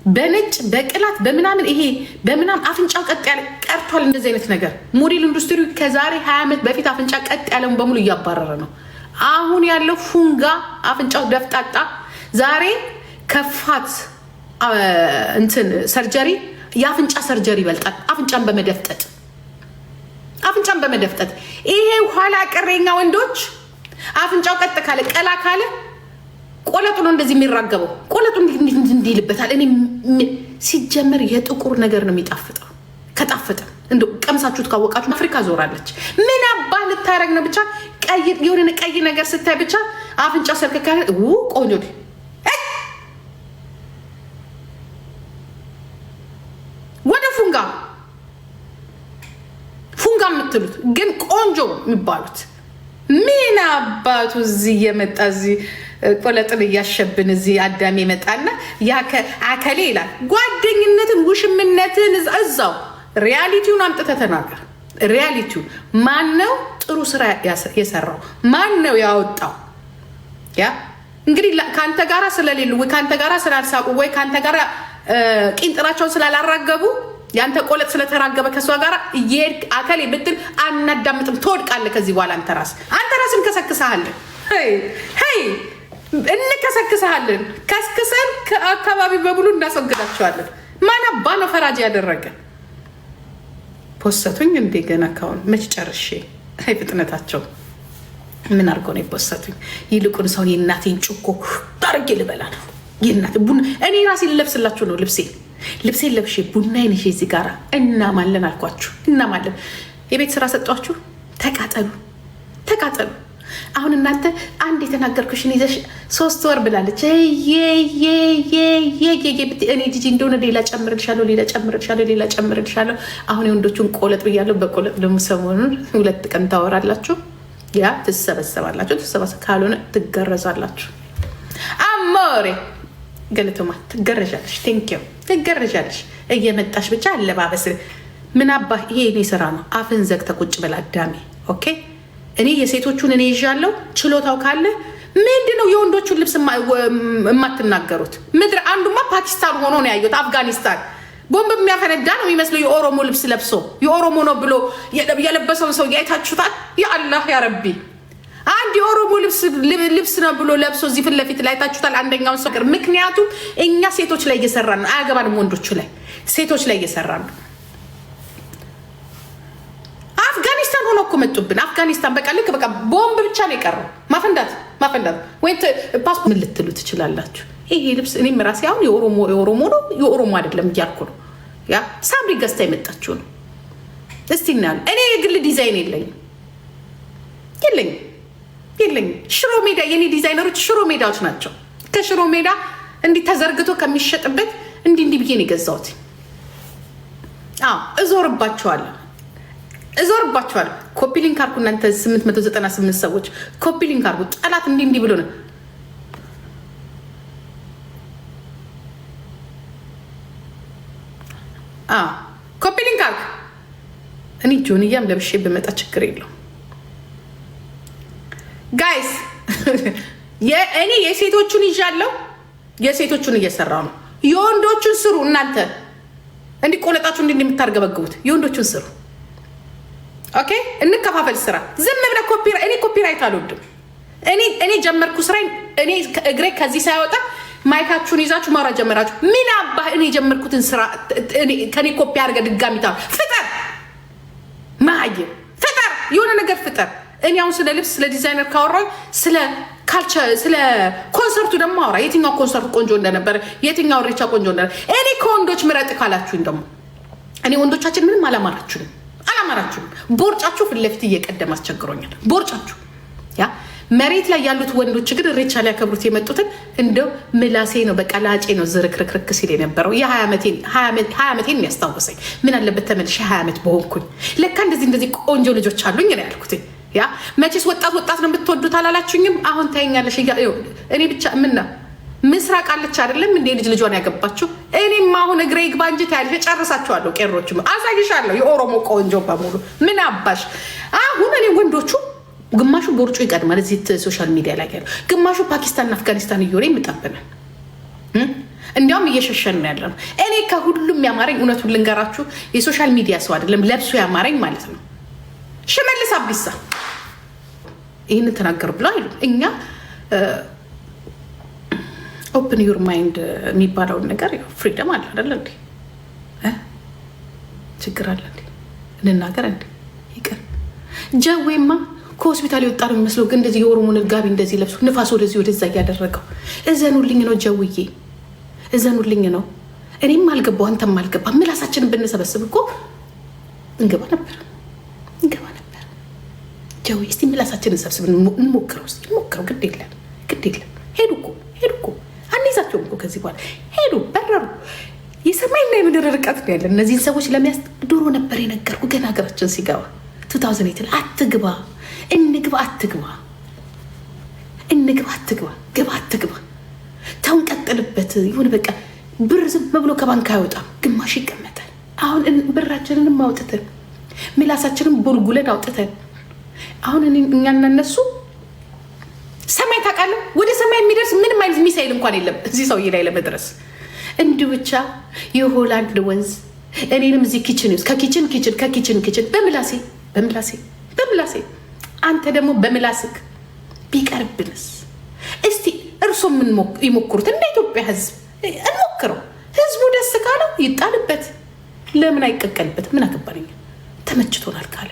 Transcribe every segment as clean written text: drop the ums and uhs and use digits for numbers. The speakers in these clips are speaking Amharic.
በነጭ በቅላት በምናምን ይሄ በምናምን አፍንጫው ቀጥ ያለ ቀርቷል። እንደዚህ አይነት ነገር ሞዴል ኢንዱስትሪ ከዛሬ 20 ዓመት በፊት አፍንጫ ቀጥ ያለውን በሙሉ እያባረረ ነው። አሁን ያለው ፉንጋ አፍንጫው ደፍጣጣ ዛሬ ከፋት እንትን ሰርጀሪ የአፍንጫ ሰርጀሪ ይበልጣል። አፍንጫን በመደፍጠጥ ይሄ ኋላ ቀረኛ ወንዶች አፍንጫው ቀጥ ካለ ቀላ ካለ ቆለጡ ነው እንደዚህ የሚራገበው። ቆለጡ እንዲህ ይልበታል። እኔ ሲጀመር የጥቁር ነገር ነው የሚጣፍጠው። ከጣፈጠ እንደ ቀምሳችሁት ካወቃችሁ አፍሪካ ዞራለች። ምን አባህ ልታረግ ነው? ብቻ ቀይ የሆነ ቀይ ነገር ስታይ ብቻ አፍንጫው ሰርከካ ቆንጆ ወደ ፉንጋ የምትሉት ግን ቆንጆ የሚባሉት ምን አባቱ እዚህ እየመጣ እዚህ ቆለጥን እያሸብን እዚህ አዳሜ መጣና አከሌ ይላል። ጓደኝነትን ውሽምነትን እዛው ሪያሊቲውን አምጥተህ ተናገር። ሪያሊቲውን ማነው ጥሩ ስራ የሰራው? ማነው ያወጣው? ያ እንግዲህ ከአንተ ጋራ ስለሌሉ ወይ ከአንተ ጋራ ስላልሳቁ ወይ ከአንተ ጋራ ቂንጥራቸውን ስላላራገቡ ያንተ ቆለጥ ስለተራገበ ከሷ ጋር እየሄድክ አከሌ ብትል አናዳምጥም። ትወድቃለህ። ከዚህ በኋላ አንተ ራስ እንከሰክሰሃለን። እንከሰክሰሃለን። ከስክሰን ከአካባቢ በሙሉ እናስወግዳቸዋለን። ማን አባ ነው ፈራጅ ያደረገ? ፖሰቱኝ እንዴ ገና ካሁን መች ጨርሼ። አይ ፍጥነታቸው ምን አድርገው ነው የፖሰቱኝ? ይልቁን ሰውን የእናቴን ጭኮ ታርጌ ልበላ ነው። የእናቴ ቡና እኔ ራሴ ልለብስላችሁ ነው። ልብሴን ለብሼ ቡና ይነሽ እዚህ ጋራ እናማለን አልኳችሁ። እናማለን። የቤት ስራ ሰጧችሁ። ተቃጠሉ። አሁን እናንተ አንድ የተናገርኩሽን ይዘሽ 3 ወር ብላለች። እኔ ጂጂ እንደሆነ ሌላ ጨምርልሻለሁ። አሁን የወንዶቹን ቆለጥ ብያለሁ። በቆለጥ ደግሞ ሰሞኑን 2 ቀን ታወራላችሁ። ያ ትሰበሰባላችሁ። ካልሆነ ትገረዛላችሁ። አሞሬ ገለቶማ ትገረዣለሽ። ቴንኪው ትገረዣለሽ። እየመጣሽ ብቻ አለባበስ ምን አባ ይሄ እኔ ስራ ነው። አፍን ዘግተህ ቁጭ በል አዳሜ። ኦኬ እኔ የሴቶቹን እኔ ይዣለሁ። ችሎታው ካለ ምንድነው የወንዶቹን ልብስ የማትናገሩት? ምድር አንዱማ ፓኪስታን ሆኖ ነው ያየሁት። አፍጋኒስታን ቦምብ የሚያፈነዳ ነው የሚመስለው። የኦሮሞ ልብስ ለብሶ የኦሮሞ ነው ብሎ የለበሰውን ሰው አይታችሁታል? ያአላህ ያረቢ አንድ የኦሮሞ ልብስ ነው ብሎ ለብሶ እዚህ ፊት ለፊት ላይ አይታችሁታል? አንደኛውን ሰው ምክንያቱም እኛ ሴቶች ላይ እየሰራን ነው። አያገባንም። ወንዶቹ ላይ ሴቶች ላይ እየሰራን ነው። አፍጋኒስታን ሆኖ እኮ መጡብን። አፍጋኒስታን በቃ ልክ በቃ ቦምብ ብቻ ነው የቀረው። ማፈንዳት ወይ ፓስፖርት ምን ልትሉ ትችላላችሁ? ይሄ ልብስ እኔም ራሴ አሁን የኦሮሞ ነው የኦሮሞ አይደለም እያልኩ ነው። ያ ሳምሪ ገዝታ የመጣችሁ ነው። እስቲ እናያለን። እኔ የግል ዲዛይን የለኝም። ሽሮ ሜዳ የኔ ዲዛይነሮች ሽሮ ሜዳዎች ናቸው። ከሽሮ ሜዳ እንዲህ ተዘርግቶ ከሚሸጥበት እንዲህ ብዬ ነው የገዛሁት። እዞርባቸዋለሁ። ኮፒ ሊንክ አርጉ እናንተ 898 ሰዎች ኮፒ ሊንክ አርጉ። ጠላት እንዲህ ብሎ ነው። ኮፒ ሊንክ አርጉ። እኔ ጆንያም ለብሼ በመጣ ችግር የለውም። ጋይስ እኔ የሴቶቹን ይዣለሁ። የሴቶቹን እየሰራው ነው። የወንዶቹን ስሩ እናንተ እንዲቆለጣችሁ እንደምታርገበግቡት የወንዶቹን ስሩ። ኦኬ እንከፋፈል ስራ። ዝም ብለህ እኔ ኮፒራይት አልወድም። እኔ ጀመርኩ ስራ። እኔ እግሬ ከዚህ ሳይወጣ ማይካችሁን ይዛችሁ ማውራት ጀመራችሁ። ምን አባህ እኔ ጀመርኩትን ስራ ከኔ ኮፒ አድርገህ ድጋሚታ ፍጠር። ፍጠር፣ የሆነ ነገር ፍጠር። እኔ አሁን ስለ ልብስ ስለ ዲዛይነር ካወራሁ ስለ ካልቸር ስለ ኮንሰርቱ ደግሞ አውራ። የትኛው ኮንሰርት ቆንጆ እንደነበረ፣ የትኛው ሬቻ ቆንጆ እንደነበረ። እኔ ከወንዶች ምረጥ ካላችሁኝ ደግሞ እኔ ወንዶቻችን ምንም አላማራችሁም። ቦርጫችሁ ፊት ለፊት እየቀደም አስቸግሮኛል። ቦርጫችሁ ያ መሬት ላይ ያሉት ወንዶች ግን ሬቻ ላይ ያከብሩት የመጡትን እንደው ምላሴ ነው በቀላጬ ነው ዝርክርክርክ ሲል የነበረው የ20 ዓመቴን የሚያስታውሰኝ። ምን አለበት ተመልሼ 20 ዓመት በሆንኩኝ። ለካ እንደዚህ ቆንጆ ልጆች አሉኝ ነው ያልኩት። ያ መቼስ ወጣት ነው የምትወዱት አላላችሁኝም? አሁን ታይኛለሽ። እኔ ብቻ ምና ምስራቅ አለች አይደለም እንዴ ልጅ ልጇን ያገባችሁ። እኔም አሁን እግሬ ይግባ እንጂ ታያለሽ። ጨርሳችኋለሁ። ቄሮችም አሳይሻለሁ። የኦሮሞ ቆንጆ በሙሉ ምን አባሽ። አሁን እኔ ወንዶቹ ግማሹ ቦርጩ ይቀድማል እዚህ ሶሻል ሚዲያ ላይ ያለው፣ ግማሹ ፓኪስታንና አፍጋኒስታን እየወሬ ይምጣብናል። እንዲያውም እየሸሸን ነው ያለነው። እኔ ከሁሉም ያማረኝ እውነቱን ልንገራችሁ የሶሻል ሚዲያ ሰው አይደለም ለብሶ ያማረኝ ማለት ነው ሽመልስ አብዲሳ። ይህንን ተናገሩ ብለው አይሉ እኛ ኦፕን ዩር ማይንድ የሚባለውን ነገር ፍሪደም አለ አይደለ እንዴ? ችግር አለ እንዴ? እንናገር እንዴ? ይቅር ጀዌማ ከሆስፒታል የወጣ ነው የሚመስለው። ግን እንደዚህ የኦሮሞን ጋቢ እንደዚህ ለብሶ ንፋስ ወደዚህ ወደዛ እያደረገው እዘኑልኝ ነው ጀውዬ፣ እዘኑልኝ ነው። እኔም አልገባው አንተም አልገባ። ምላሳችንን ብንሰበስብ እኮ እንገባ ነበር። ጀውዬ እስቲ ምላሳችንን ሰብስብ እንሞክረው፣ እስቲ እንሞክረው። ግድ የለም ግድ የለም። ሄዱ እኮ አንይዛቸውም እኮ ከዚህ በኋላ ሄዱ፣ በረሩ። የሰማይና የምድር ርቀት ነው ያለን እነዚህን ሰዎች ለሚያስ ድሮ ነበር የነገርኩ ገና ሀገራችን ሲገባ 2008 አትግባ እንግባ አትግባ አትግባ ተውን ቀጥልበት። ይሁን በቃ ብር ዝም ብሎ ከባንክ አይወጣም፣ ግማሽ ይቀመጣል። አሁን ብራችንን ማውጥተን ምላሳችንን ቦልጉለን አውጥተን አሁን እኛና እነሱ ሰማይ ታውቃለህ፣ ወደ ሰማይ የሚደርስ ምንም አይነት ሚሳይል እንኳን የለም እዚህ ሰውዬ ላይ ለመድረስ። እንዲሁ ብቻ የሆላንድ ወንዝ እኔንም እዚህ ኪችን ከኪችን በምላሴ አንተ ደግሞ በምላስክ ቢቀርብንስ? እስቲ እርሶ ይሞክሩት። እንደ ኢትዮጵያ ህዝብ እንሞክረው። ህዝቡ ደስ ካለው ይጣልበት፣ ለምን አይቀቀልበት? ምን አገባኝ፣ ተመችቶናል ካለ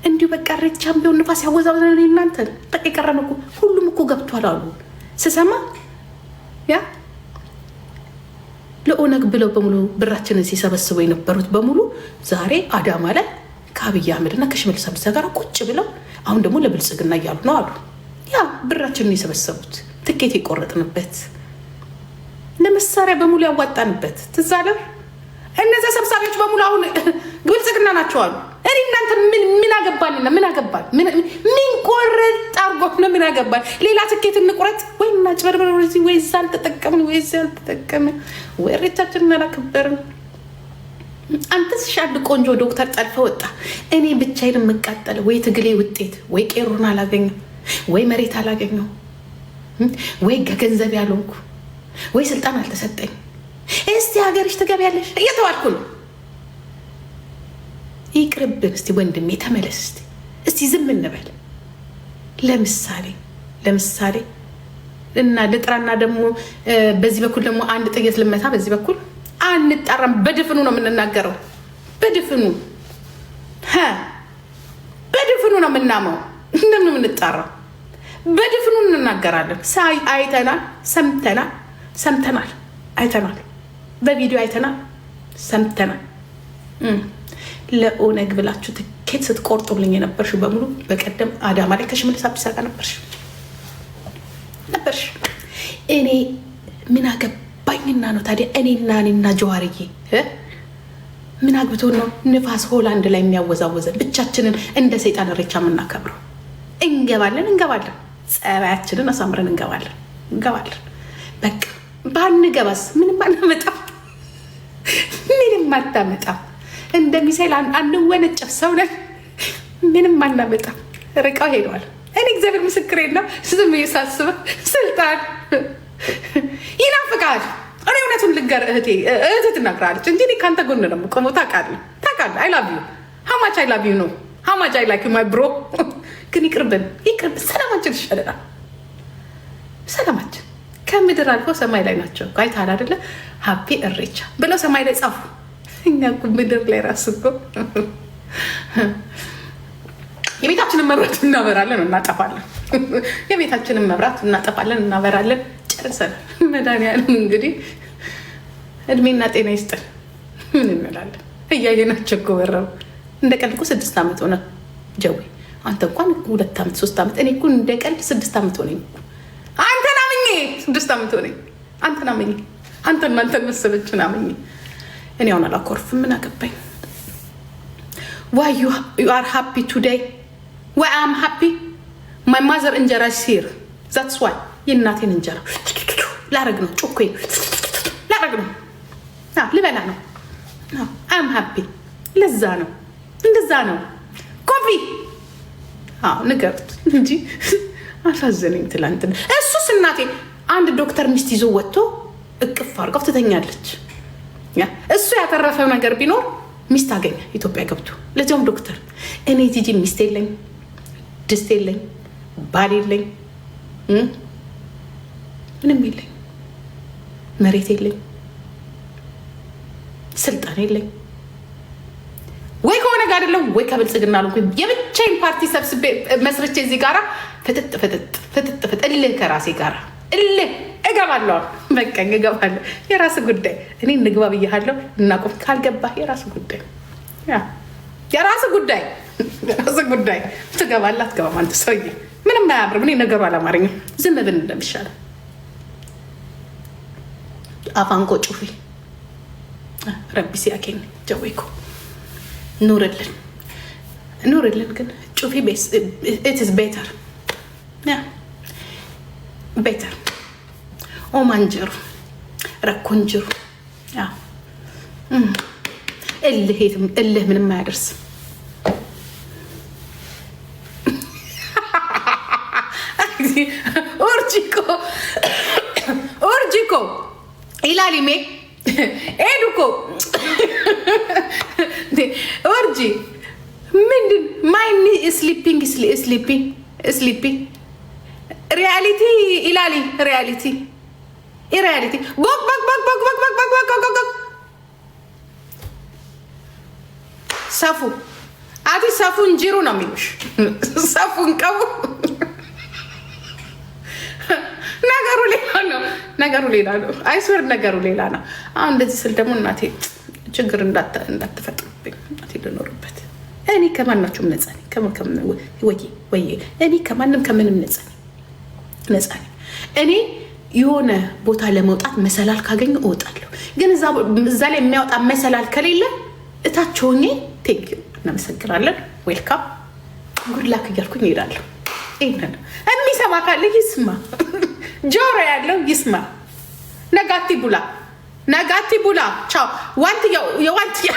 እንዲሁ በቃ ሬቻም ቢሆን ንፋስ ያወዛወዘን እናንተ ጠቅ የቀረን እኮ ሁሉም እኮ ገብቷል አሉ ስሰማ። ያ ለኦነግ ብለው በሙሉ ብራችንን ሲሰበስቡ የነበሩት በሙሉ ዛሬ አዳማ ላይ ከአብይ አህመድና ከሽመልስ አብዲሳ ጋር ቁጭ ብለው አሁን ደግሞ ለብልጽግና እያሉ ነው አሉ። ያ ብራችንን የሰበሰቡት ትኬት የቆረጥንበት ለመሳሪያ በሙሉ ያዋጣንበት ትዝ አለ። እነዚያ ሰብሳቢዎች በሙሉ አሁን ብልጽግና ናቸው አሉ። እኔ እናንተ ምን አገባንና ምን ቆረጥ አርጎ ነው ምን አገባን? ሌላ ትኬት እንቁረጥ ወይ እናጭበርበር ወይ እዛ አልተጠቀምን ወይ እዛ አልተጠቀምን ወይ ሬቻችንን አላከበርን። አንተስ ሻድ ቆንጆ ዶክተር ጠልፈ ወጣ። እኔ ብቻዬን የምቃጠል ወይ ትግሌ ውጤት ወይ ቄሩን አላገኘው ወይ መሬት አላገኘው ወይ ገንዘብ ያልሆንኩ ወይ ስልጣን አልተሰጠኝ። እስቲ ሀገርሽ ትገቢያለሽ እየተባልኩ ነው። ይቅርብን እስቲ ወንድሜ ተመለስ። እስቲ ዝም እንበል። ለምሳሌ እና ልጥራና ደግሞ በዚህ በኩል ደግሞ አንድ ጥይት ልመታ በዚህ በኩል አንጣራም። በድፍኑ ነው የምንናገረው። በድፍኑ ነው የምናመው። እንደምን የምንጣራው በድፍኑ እንናገራለን። አይተናል፣ ሰምተናል፣ አይተናል፣ በቪዲዮ አይተናል፣ ሰምተናል። ለኦነግ ብላችሁ ትኬት ስትቆርጡልኝ የነበርሽ በሙሉ በቀደም አዳማ ላይ ከሽመልስ አብዲሳ ጋር ነበርሽ። እኔ ምን አገባኝና ነው ታዲያ? እኔና ጀዋርዬ ምን አግብቶ ነው ንፋስ ሆላንድ ላይ የሚያወዛወዘን? ብቻችንን እንደ ሰይጣን ሬቻ የምናከብረው? እንገባለን፣ ጸባያችንን አሳምረን እንገባለን። በቃ ባንገባስ ምንም አታመጣም። እንደ ሚሳይል አንወነጨፍ ሰው ነን። ምንም አናመጣም። ርቀው ሄደዋል። እኔ እግዚአብሔር ምስክሬ ነው። ዝም ሳስበው ስልጣን ይናፍቃል። እኔ እውነቱን ልንገር እህቴ ትናገራለች እንጂ ከአንተ ጎን ነው የምቆመው። ታውቃለህ። አይ ላቭ ዩ ሃው ማች አይ ላቭ ዩ ነው ሃው ማች አይ ላይክ ዩ ማይ ብሮ። ግን ይቅርብን። ሰላማችን ይሻለናል። ሰላማችን ከምድር አልፎ ሰማይ ላይ ናቸው። አይተሃል አይደለ? ሀፒ እሬቻ ብለው ሰማይ ላይ ጻፉ። እኛ እኮ ምድር ላይ ራሱ እኮ የቤታችንን መብራት እናበራለን፣ እናጠፋለን። የቤታችንን መብራት እናጠፋለን፣ እናበራለን። ጨርሰናል። መድኃኒዓለም እንግዲህ እድሜና ጤና ይስጥን። ምን እንላለን? እያየናቸው እኮ በረሩ። እንደ ቀልድ እኮ 6 ዓመት ሆነ ጀዊ። አንተ እንኳን 2 ዓመት 3 ዓመት። እኔ እኮ እንደ ቀልድ 6 ዓመት ሆነኝ። አንተን አምኜ 6 ዓመት ሆነኝ። አንተን አምኜ አንተን መሰለችን አምኜ እኔ አሁን አላኮርፍም። ምን አገባኝ? Why you are happy today? Why I'm happy? My mother እንጀራ ሲር that's why የእናቴን እንጀራ ላረግ ነው። ጮኮ ላረግ ነው። ልበላ ነው። I'm happy። ለዛ ነው እንደዛ ነው። ኮፊ ንገሩት እንጂ አሳዘነኝ ትላንት። እሱስ እናቴ አንድ ዶክተር ሚስት ይዞ ወጥቶ እቅፍ አድርገው ትተኛለች። እሱ ያተረፈው ነገር ቢኖር ሚስት አገኘ ኢትዮጵያ ገብቶ፣ ለዚያውም ዶክተር። እኔ ጂጂ ሚስት የለኝ፣ ድስት የለኝ፣ ባል የለኝ፣ ምንም የለኝ፣ መሬት የለኝ፣ ስልጣን የለኝ። ወይ ከሆነ ጋር አይደለም ወይ ከብልጽግና አልኩኝ። የብቻዬን ፓርቲ ሰብስቤ መስርቼ እዚህ ጋራ ፍጥጥ እልህ ከራሴ ጋራ እልህ እገባለሁ። በቃ እገባለሁ። የራስ ጉዳይ። እኔ እንግባ ብያለሁ። እናቆም ካልገባህ የራስ ጉዳይ፣ የራስ ጉዳይ፣ የራስ ጉዳይ። ትገባለህ አትገባም? አንተ ሰውዬ ምንም አያምርም። እኔ ነገሩ አላማረኝም። ዝም ብን እንደሚሻለው አፋንቆ ጩፊ ረቢ ሲያኬኝ ጀወይኮ ኑርልን ኑርልን። ግን ጩፊ ኢትስ ቤተር ቤተር ኦማንጅሩ ረኮንጅሩ እልህ ምንም አያደርስ። ኦርጂኮ ኢላሊሜ ኤዱኮ ኦርጂ ምንድን ማይኒ ስሊፒንግ ስሊፒ ሪያሊቲ ኢላሊ ሪያሊቲ ኢሪያሊቲ ቦክ ቦክ ቦክ ቦክ ቦክ ቦክ ቦክ ቦክ ቦክ ሰፉ አቲ ሰፉ እንጂሩ ነው የሚሉሽ። ሰፉን ቀቡ። ነገሩ ሌላ ነው። ነገሩ ሌላ ነው። አይስወር ነገሩ ሌላ ነው። አሁን እንደዚህ ስል ደግሞ እናቴ ችግር እንዳትፈጥሩብኝ እናቴ ልኖርበት። እኔ ከማናችሁም ነፃ ነኝ። ወይ እኔ ከማንም ከምንም ነፃ ነኝ። እኔ የሆነ ቦታ ለመውጣት መሰላል ካገኘ እወጣለሁ። ግን እዛ ላይ የሚያወጣ መሰላል ከሌለ እታች ሆኜ ቴንክ ዩ እናመሰግናለን፣ ዌልካም ጉድላክ እያልኩኝ እሄዳለሁ። ይሄንን የሚሰማ ካለ ይስማ፣ ጆሮ ያለው ይስማ። ነጋቲ ቡላ ቻው። የዋንትያ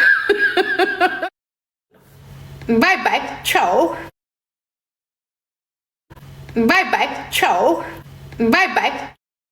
ባይ ባይ ቻው። ባይ ባይ ቻው። ባይ ባይ